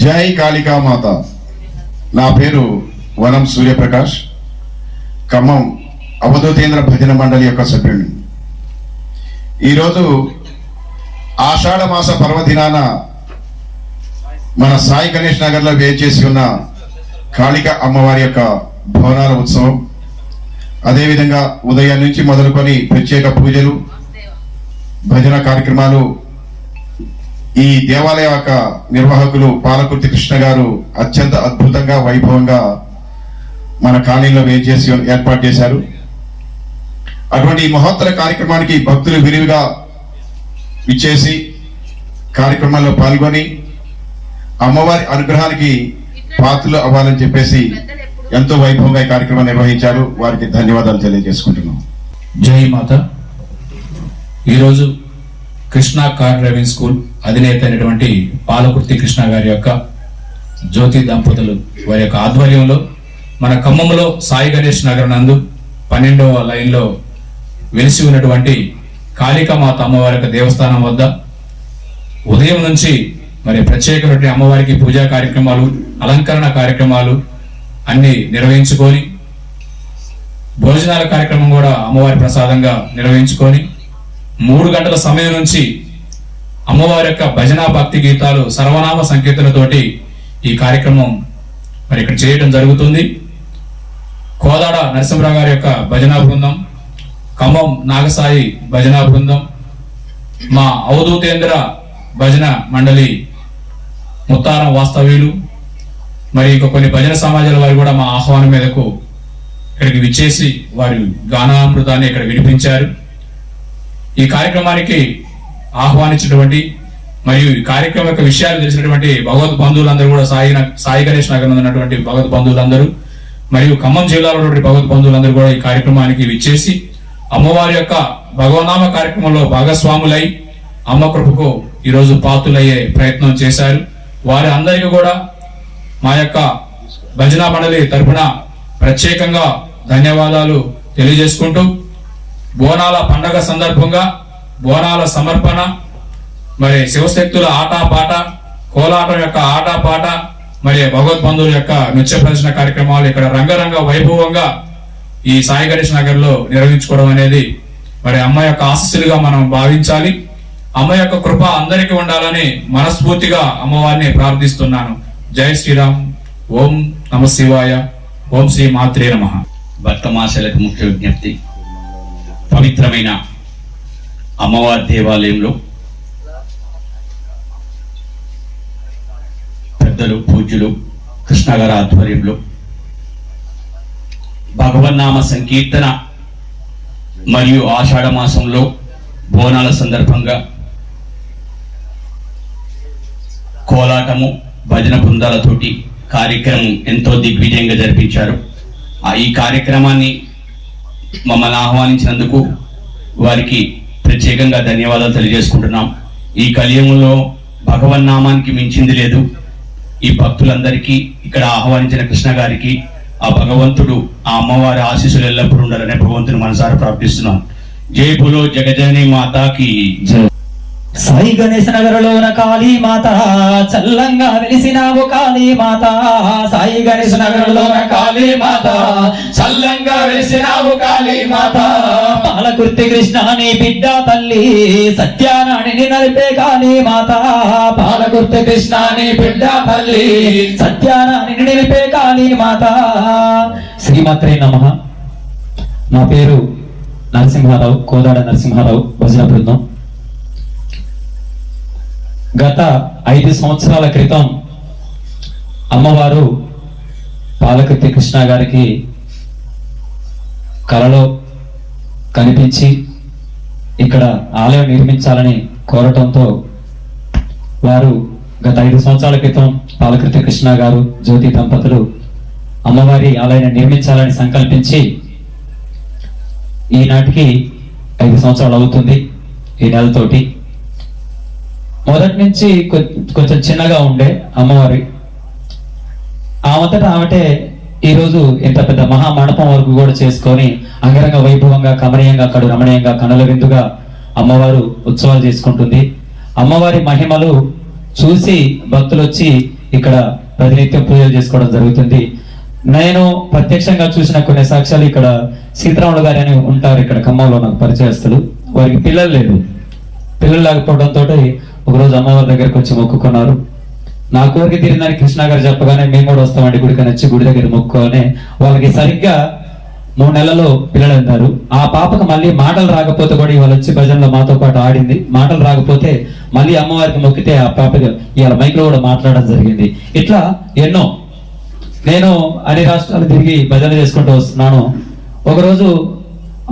జై కాళికా మాత. నా పేరు వనం సూర్యప్రకాష్, ఖమ్మం అవధూతేంద్ర భజన మండలి యొక్క సభ్యుడిని. ఈరోజు ఆషాఢ మాస పర్వదినాన మన సాయి గణేష్ నగర్లో వేచేసి ఉన్న కాళిక అమ్మవారి యొక్క భవనాల ఉత్సవం, అదేవిధంగా ఉదయం నుంచి మొదలుకొని ప్రత్యేక పూజలు, భజన కార్యక్రమాలు ఈ దేవాలయ యొక్క నిర్వాహకులు పాలకుర్తి కృష్ణ గారు అత్యంత అద్భుతంగా వైభవంగా మన కాలనీలో వేచేసి ఏర్పాటు చేశారు. అటువంటి మహోత్తర కార్యక్రమానికి భక్తులు విరివిగా ఇచ్చేసి కార్యక్రమాల్లో పాల్గొని అమ్మవారి అనుగ్రహానికి పాత్రలు అవ్వాలని చెప్పేసి ఎంతో వైభవంగా ఈ కార్యక్రమం నిర్వహించారు. వారికి ధన్యవాదాలు తెలియజేసుకుంటున్నాం. జై మాత. ఈరోజు కృష్ణ కార్ డ్రైవింగ్ స్కూల్ అధినేత అయినటువంటి పాలకుర్తి కృష్ణ గారి యొక్క జ్యోతి దంపతులు వారి యొక్క ఆధ్వర్యంలో మన ఖమ్మంలో సాయి గణేష్ నగర్ నందు 12వ లైన్లో వెలిసి ఉన్నటువంటి కాళికామాత అమ్మవారి యొక్క దేవస్థానం వద్ద ఉదయం నుంచి మరి ప్రత్యేకమైన అమ్మవారికి పూజా కార్యక్రమాలు, అలంకరణ కార్యక్రమాలు అన్ని నిర్వహించుకొని, భోజనాల కార్యక్రమం కూడా అమ్మవారి ప్రసాదంగా నిర్వహించుకొని 3 గంటల సమయం నుంచి అమ్మవారి యొక్క భజన భక్తి గీతాలు సర్వనామ సంకీర్తనతోటి ఈ కార్యక్రమం మరి ఇక్కడ చేయడం జరుగుతుంది. కోదాడ నరసింహరావు గారి యొక్క భజనా బృందం, ఖమ్మం నాగసాయి భజనా బృందం, మా అవధూతేంద్ర భజన మండలి ముత్తారం వాస్తవ్యులు, మరి ఇంకా కొన్ని భజన సమాజాల వారు కూడా మా ఆహ్వానం మీదకు ఇక్కడికి విచ్చేసి వారి గానామృతాన్ని ఇక్కడ వినిపించారు. ఈ కార్యక్రమానికి ఆహ్వానించినటువంటి మరియు ఈ కార్యక్రమం యొక్క విషయాలు తెలిసినటువంటి భగవద్ బంధువులందరూ కూడా సాయి గణేష్ నగర్ ఉన్నటువంటి భగవద్ బంధువులందరూ మరియు ఖమ్మం జిల్లాలో ఉన్నటువంటి భగవద్ బంధువులందరూ కూడా ఈ కార్యక్రమానికి విచ్చేసి అమ్మవారి యొక్క భగవనామ కార్యక్రమంలో భాగస్వాములై అమ్మ కృపకు ఈరోజు పాత్రులయ్యే ప్రయత్నం చేశారు. వారి అందరికీ కూడా మా యొక్క భజనా మండలి తరఫున ప్రత్యేకంగా ధన్యవాదాలు తెలియజేసుకుంటూ, బోనాల పండగ సందర్భంగా బోనాల సమర్పణ, మరి శివశక్తుల ఆటపాట, కోలాటం యొక్క ఆటపాట, మరి భగవద్బంధువుల యొక్క నృత్య ప్రదర్శన కార్యక్రమాలు ఇక్కడ రంగరంగ వైభవంగా ఈ సాయి గణేష్ నగర్ లో నిర్వహించుకోవడం అనేది మరి అమ్మ యొక్క ఆశీస్సులుగా మనం భావించాలి. అమ్మ యొక్క కృప అందరికీ ఉండాలని మనస్ఫూర్తిగా అమ్మవారిని ప్రార్థిస్తున్నాను. జై శ్రీరామ్. ఓం నమ శివాయ. ఓం శ్రీ మాత్రే నమః. భక్తమాసలకు ముఖ్య విజ్ఞప్తి. పవిత్రమైన అమ్మవారి దేవాలయంలో పెద్దలు పూజ్యులు కృష్ణగారి ఆధ్వర్యంలో భగవన్నామ సంకీర్తన మరియు ఆషాఢ మాసంలో బోనాల సందర్భంగా కోలాటము, భజన బృందాలతోటి కార్యక్రమం ఎంతో దిగ్విజయంగా జరిపించారు. ఈ కార్యక్రమాన్ని మమ్మల్ని ఆహ్వానించినందుకు వారికి ప్రత్యేకంగా ధన్యవాదాలు తెలియజేసుకుంటున్నాం. ఈ కలియుగంలో భగవన్నామానికి మించింది లేదు. ఈ భక్తులందరికీ ఇక్కడ ఆహ్వానించిన కృష్ణ గారికి ఆ భగవంతుడు, ఆ అమ్మవారి ఆశీస్సులు ఎల్లప్పుడూ ఉండాలనే భగవంతుని మనసారా ప్రార్థిస్తున్నాం. జై బోలో జగజనని మాతాకి జై. సాయి గణేష్ నగర్లోన కాళీ మాత చల్లంగా వెలిసినావు కాళీ మాత. సాయి గణేష్ నగర్లోన కాళీ మాత చల్లంగా వెలిసినావు కాళీ మాత. పాలకుర్తి కృష్ణాని బిడ్డ తల్లి సత్యానాడిని నలిపే కాళీ మాత. పాలకుర్తి కృష్ణాని బిడ్డ తల్లి సత్యానాడిని నలిపే కాళీ మాత. శ్రీమాత్రే నమః. నా పేరు నరసింహారావు, కోదాడ నరసింహారావు భజన బృందం. గత 5 సంవత్సరాల క్రితం అమ్మవారు పాలకుర్తి కృష్ణ గారికి కలలో కనిపించి ఇక్కడ ఆలయం నిర్మించాలని కోరటంతో వారు గత 5 సంవత్సరాల క్రితం పాలకుర్తి కృష్ణ గారు, జ్యోతి దంపతులు అమ్మవారి ఆలయాన్ని నిర్మించాలని సంకల్పించి ఈనాటికి 5 సంవత్సరాలు అవుతుంది. ఈ నెలతోటి మొదటి నుంచి కొంచెం చిన్నగా ఉండే అమ్మవారి ఆమెతట ఆమెటే ఈరోజు ఇంత పెద్ద మహామండపం వరకు కూడా చేసుకొని అంగరంగ వైభవంగా, కమనీయంగా, కడు రమణీయంగా, కనుల విందుగా అమ్మవారు ఉత్సవాలు చేసుకుంటుంది. అమ్మవారి మహిమలు చూసి భక్తులు వచ్చి ఇక్కడ ప్రతినిత్యం పూజలు చేసుకోవడం జరుగుతుంది. నేను ప్రత్యక్షంగా చూసిన కొన్ని సాక్ష్యాలు, ఇక్కడ సీతారాములు గారు అని ఉంటారు ఇక్కడ ఖమ్మంలో నాకు పరిచయస్తులు, వారికి పిల్లలు లేదు. పిల్లలు లేకపోవడంతో ఒకరోజు అమ్మవారి దగ్గరకు వచ్చి మొక్కుకున్నారు. నా కోరిక తీరిందని కృష్ణ గారు చెప్పగానే మేము కూడా వస్తామండి గుడికి వచ్చి గుడి దగ్గర మొక్కుకొని, వాళ్ళకి సరిగ్గా 3 నెలల్లో పిల్లలు అన్నారు. ఆ పాపకు మళ్ళీ మాటలు రాకపోతే కూడా ఇవాళ వచ్చి భజనలో మాతో పాటు ఆడింది. మాటలు రాకపోతే మళ్ళీ అమ్మవారికి మొక్కితే ఆ పాపకి ఇవాళ మైక్ లో కూడా మాట్లాడడం జరిగింది. ఇట్లా ఎన్నో. నేను అన్ని రాష్ట్రాలు తిరిగి భజన చేసుకుంటూ వస్తున్నాను. ఒకరోజు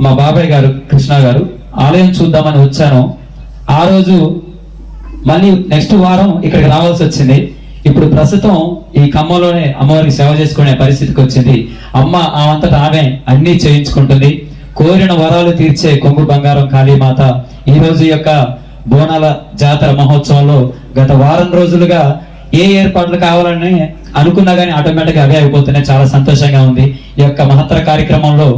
మా బాబాయ్ గారు కృష్ణ గారు ఆలయం చూద్దామని వచ్చాను. ఆ రోజు మళ్ళీ నెక్స్ట్ వారం ఇక్కడికి రావాల్సి వచ్చింది. ఇప్పుడు ప్రస్తుతం ఈ ఖమ్మంలోనే అమ్మవారికి సేవ చేసుకునే పరిస్థితికి వచ్చింది. అమ్మ ఆమంతటా ఆమె అన్ని చేయించుకుంటుంది. కోరిన వరాలు తీర్చే కొంగు బంగారం కాళీమాత ఈ రోజు యొక్క బోనాల జాతర మహోత్సవంలో గత వారం రోజులుగా ఏ ఏర్పాట్లు కావాలని అనుకున్నా కానీ ఆటోమేటిక్ అవే అయిపోతున్నాయి. చాలా సంతోషంగా ఉంది. ఈ యొక్క మహత్తర కార్యక్రమంలో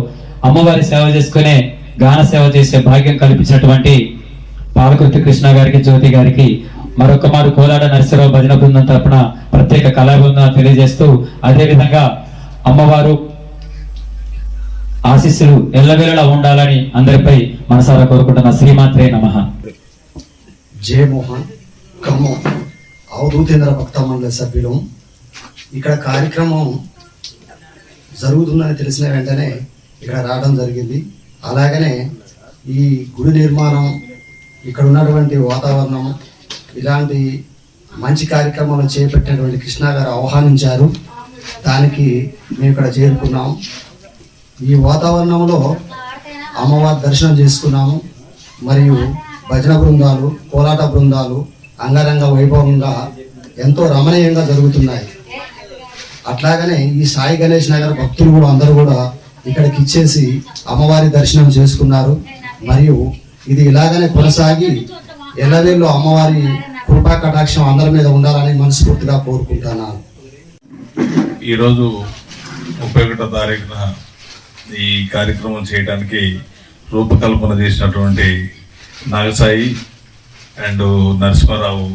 అమ్మవారి సేవ చేసుకునే గాన సేవ చేసే భాగ్యం కల్పించినటువంటి పాలకుర్తి కృష్ణ గారికి, జ్యోతి గారికి మరొక మారు కోలాడ నరసింహరావు భజన బృందం తరపున ప్రత్యేక కళాబృందం తెలియజేస్తూ, అదే విధంగా అమ్మవారు ఆశీస్సులు ఎల్లవేళలా ఉండాలని అందరిపై మనసారా కోరుకుంటున్న శ్రీమాత్రే నమః. జయమోహన్, ఖమ్మం అవధూతేంద్ర భక్త మండలి సభ్యులు. ఇక్కడ కార్యక్రమం జరుగుతుందని తెలిసిన వెంటనే ఇక్కడ రావడం జరిగింది. అలాగనే ఈ గుడి నిర్మాణం, ఇక్కడ ఉన్నటువంటి వాతావరణం, ఇలాంటి మంచి కార్యక్రమాలు చేపట్టినటువంటి కృష్ణ గారు ఆహ్వానించారు. దానికి మేము ఇక్కడ చేరుకున్నాం. ఈ వాతావరణంలో అమ్మవారి దర్శనం చేసుకున్నాము. మరియు భజన బృందాలు, కోలాట బృందాలు అంగరంగ వైభవంగా ఎంతో రమణీయంగా జరుగుతున్నాయి. అట్లాగనే ఈ సాయి గణేష్ నగర్ భక్తులు కూడా అందరూ కూడా ఇక్కడికి ఇచ్చేసి అమ్మవారి దర్శనం చేసుకున్నారు. మరియు ఇది ఇలాగనే కొనసాగి ఎల్లవేళ్ళు అమ్మవారి కృపా కటాక్షం అందరి మీద ఉండాలని మనస్ఫూర్తిగా కోరుకుంటున్నాను. ఈరోజు 31వ తారీఖున ఈ కార్యక్రమం చేయడానికి రూపకల్పన చేసినటువంటి నాగసాయి అండ్ నరసింహారావు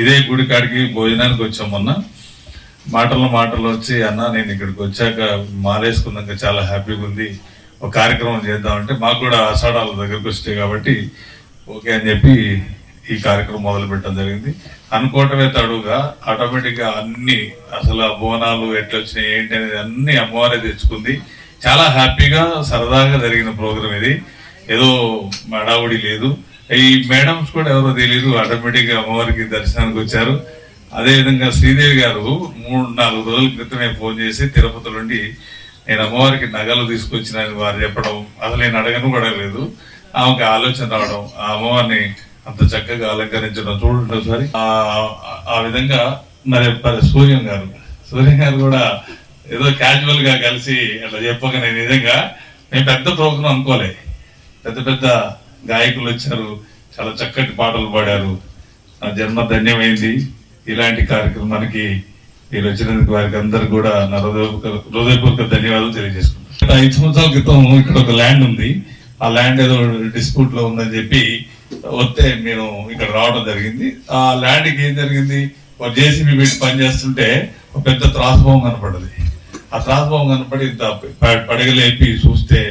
ఇదే గుడి కాడికి భోజనానికి వచ్చాం. మొన్న మాటలు వచ్చి, అన్న నేను ఇక్కడికి వచ్చాక మాలేసుకున్నాక చాలా హ్యాపీగా ఉంది, ఒక కార్యక్రమం చేద్దామంటే మాకు కూడా ఆషాఢాల దగ్గరకు వస్తాయి కాబట్టి ఓకే అని చెప్పి ఈ కార్యక్రమం మొదలు పెట్టడం జరిగింది. అనుకోవటమే తడుగా ఆటోమేటిక్గా అన్ని అసలు ఆ బోనాలు ఎట్లా వచ్చినాయి ఏంటి అనేది అన్ని అమ్మవారే తెచ్చుకుంది. చాలా హ్యాపీగా సరదాగా జరిగిన ప్రోగ్రామ్ ఇది. ఏదో మడావుడి లేదు. ఈ మేడమ్స్ కూడా ఎవరో తెలియదు, ఆటోమేటిక్గా అమ్మవారికి దర్శనానికి వచ్చారు. అదేవిధంగా శ్రీదేవి గారు 3-4 రోజుల క్రితమే ఫోన్ చేసి తిరుపతి నుండి నేను అమ్మవారికి నగలు తీసుకొచ్చినని వారు చెప్పడం, అసలు నేను అడగను కూడా లేదు. ఆమెకి ఆలోచన రావడం, ఆ అమ్మవారిని అంత చక్కగా అలంకరించడం చూడండి ఒకసారి. ఆ విధంగా మరి సూర్యం గారు కూడా ఏదో క్యాజువల్ గా కలిసి అట్లా చెప్పక నేను నిజంగా మేము పెద్ద ప్రోగ్రాం అనుకోలే. పెద్ద గాయకులు వచ్చారు, చాలా చక్కటి పాటలు పాడారు. నా జన్మ ధన్యమైంది. ఇలాంటి కార్యక్రమానికి మీరు వచ్చినందుకు వారికి అందరికి కూడా నా హృదయపూర్వక ధన్యవాదాలు తెలియజేసుకుంటాను. 5 సంవత్సరాల క్రితం ఇక్కడ ఒక ల్యాండ్ ఉంది. ఆ ల్యాండ్ ఏదో డిస్ప్యూట్ లో ఉందని చెప్పి వస్తే నేను ఇక్కడ రావడం జరిగింది. ఆ ల్యాండ్కి ఏం జరిగింది, ఒక జేసీబీ పెట్టి పనిచేస్తుంటే ఒక పెద్ద త్రాసుభావం కనపడ్డది. ఆ త్రాసుభావం కనపడి ఇంత పడగలేపి చూస్తే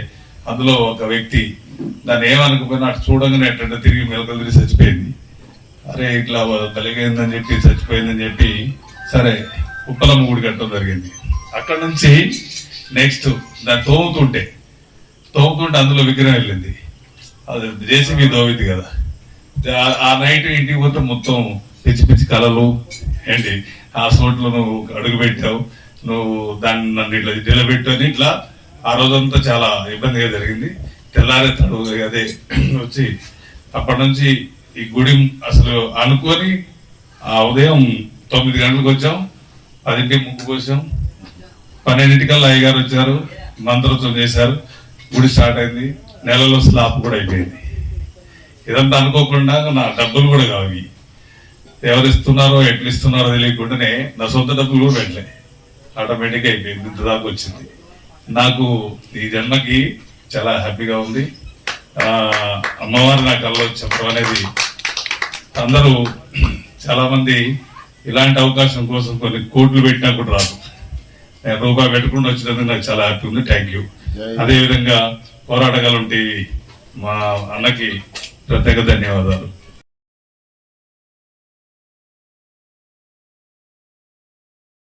అందులో ఒక వ్యక్తి దాన్ని ఏమనుకుపోయినా అటు చూడగానే ఎట్లంటే తిరిగి మెలకలు తిరిగి చచ్చిపోయింది. అరే ఇట్లా కలిగిందని చెప్పి చచ్చిపోయిందని చెప్పి సరే ఉప్పలమ్మ గుడి కట్టడం జరిగింది. అక్కడ నుంచి నెక్స్ట్ దాన్ని తోముతుంటే అందులో విగ్రహం వెళ్ళింది. అది జేసీబీ దోవింది కదా. ఆ నైట్ ఇంటికి పోతే మొత్తం పిచ్చి కళలు ఏంటి, ఆ చోట్లో నువ్వు అడుగు పెట్టావు, నువ్వు దాన్ని నన్ను ఇట్లా నిలబెట్టు అని ఇట్లా ఆ రోజంతా చాలా ఇబ్బందిగా జరిగింది. తెల్లారే తడు అదే వచ్చి అప్పటి నుంచి ఈ గుడి అసలు అనుకొని ఆ ఉదయం 9 గంటలకు వచ్చాం, 10ంటికి ముగ్గు కోసాం, 12ంటికల్లా అయ్యగారు వచ్చారు, మంత్రోత్సవం చేశారు, గుడి స్టార్ట్ అయింది. నెలలో స్లాబ్ కూడా అయిపోయింది. ఇదంతా అనుకోకుండా నా డబ్బులు కూడా కావి, ఎవరు ఇస్తున్నారో ఎట్లు ఇస్తున్నారో తెలియకుండానే నా సొంత డబ్బులు కూడా పెట్టలే, ఆటోమేటిక్గా అయిపోయింది. ఇంత దాకా వచ్చింది. నాకు ఈ జన్మకి చాలా హ్యాపీగా ఉంది. అమ్మవారు నా కళ్ళలో చెప్పడం అనేది అందరూ చాలా మంది ఇలాంటి అవకాశం కోసం కొన్ని కోట్లు పెట్టినా కూడా రాదు. నేను రూపాయి పెట్టకుండా వచ్చినందుకు నాకు చాలా హ్యాపీ ఉంది. Thank you. అదేవిధంగా పోరాటగాలం టీవీ మా అన్నకి ప్రత్యేక ధన్యవాదాలు.